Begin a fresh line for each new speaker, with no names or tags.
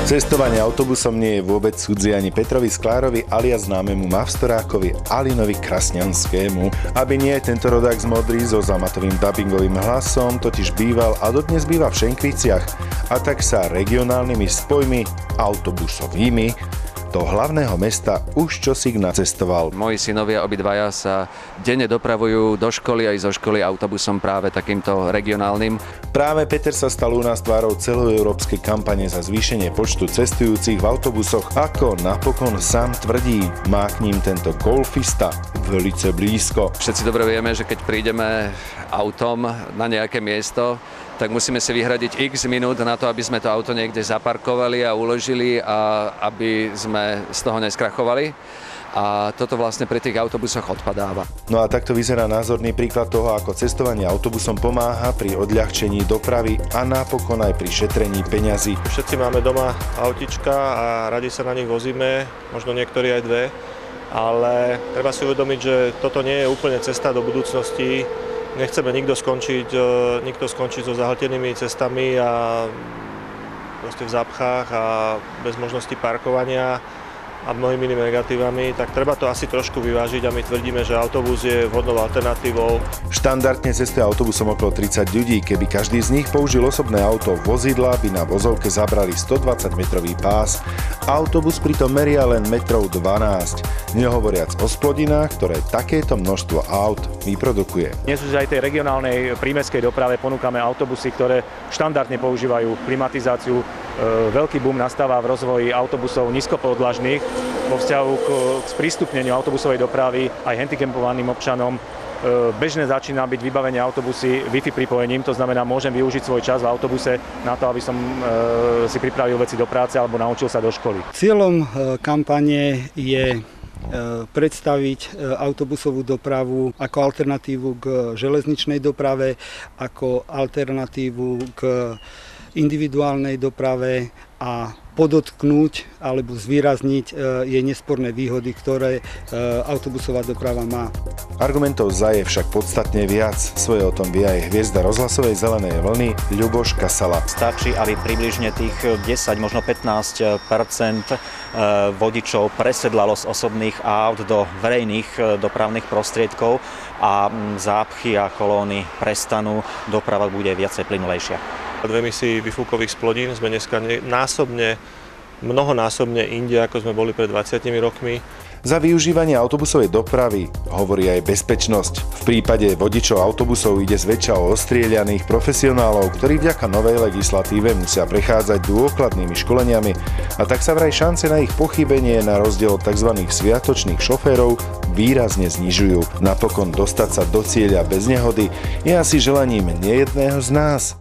Cestovanie autobusom nie je vôbec cudzie ani Petrovi Sklárovi alias známemu Mavstorákovi Alinovi Krasňanskému. Aby nie, tento rodák z Modry so zamatovým dabingovým hlasom totiž býval a dodnes býva v Šenkviciach a tak sa regionálnymi spojmi autobusovými do hlavného mesta už čosi nacestoval.
Moji synovia obidvaja sa denne dopravujú do školy aj zo školy autobusom práve takýmto regionálnym.
Práve Peter sa stal u nás tvárou celoeurópskej kampane za zvýšenie počtu cestujúcich v autobusoch. Ako napokon sám tvrdí, má k ním tento golfista veľmi blízko.
Všetci dobre vieme, že keď prídeme autom na nejaké miesto, tak musíme si vyhradiť x minút na to, aby sme to auto niekde zaparkovali a uložili a aby sme z toho neskrachovali. A toto vlastne pri tých autobusoch odpadáva.
No a takto vyzerá názorný príklad toho, ako cestovanie autobusom pomáha pri odľahčení dopravy a napokon aj pri šetrení peňazí.
Všetci máme doma autička a radi sa na nich vozíme, možno niektorí aj dve, ale treba si uvedomiť, že toto nie je úplne cesta do budúcnosti. Nechceme nikto skončiť so zahltenými cestami a proste v zápchách a bez možnosti parkovania a mnohými inými negatívami, tak treba to asi trošku vyvážiť a my tvrdíme, že autobus je vhodnou alternatívou.
Štandardne cestuje autobusom okolo 30 ľudí. Keby každý z nich použil osobné auto vozidla, by na vozovke zabrali 120-metrový pás. Autobus pritom meria len metrov 12, nehovoriac o splodinách, ktoré takéto množstvo aut vyprodukuje.
Dnes už aj tej regionálnej prímestskej doprave ponúkame autobusy, ktoré štandardne používajú klimatizáciu. Veľký boom nastáva v rozvoji autobusov nízkopodlažných vo vzťahu k sprístupneniu autobusovej dopravy aj handicapovaným občanom. Bežné začína byť vybavenie autobusy Wi-Fi pripojením, to znamená, môžem využiť svoj čas v autobuse na to, aby som si pripravil veci do práce alebo naučil sa do školy.
Cieľom kampane je predstaviť autobusovú dopravu ako alternatívu k železničnej doprave, ako alternatívu k individuálnej doprave a podotknúť alebo zvýrazniť jej nesporné výhody, ktoré autobusová doprava má.
Argumentov za je však podstatne viac. Svoje o tom vie aj hviezda rozhlasovej zelenej vlny Ľuboš Kasala.
Stačí, aby približne tých 10, možno 15% vodičov presedlalo z osobných aut do verejných dopravných prostriedkov a zápchy a kolóny prestanú, doprava bude viacej plynulejšia.
V emisii výfukových splodín sme dneska mnohonásobne inde, ako sme boli pred 20 rokmi.
Za využívanie autobusovej dopravy hovorí aj bezpečnosť. V prípade vodičov autobusov ide zväčša o ostrieľaných profesionálov, ktorí vďaka novej legislatíve musia prechádzať dôkladnými školeniami a tak sa vraj šance na ich pochybenie na rozdiel od tzv. Sviatočných šoférov výrazne znižujú. Napokon dostať sa do cieľa bez nehody je asi želaním nejedného z nás.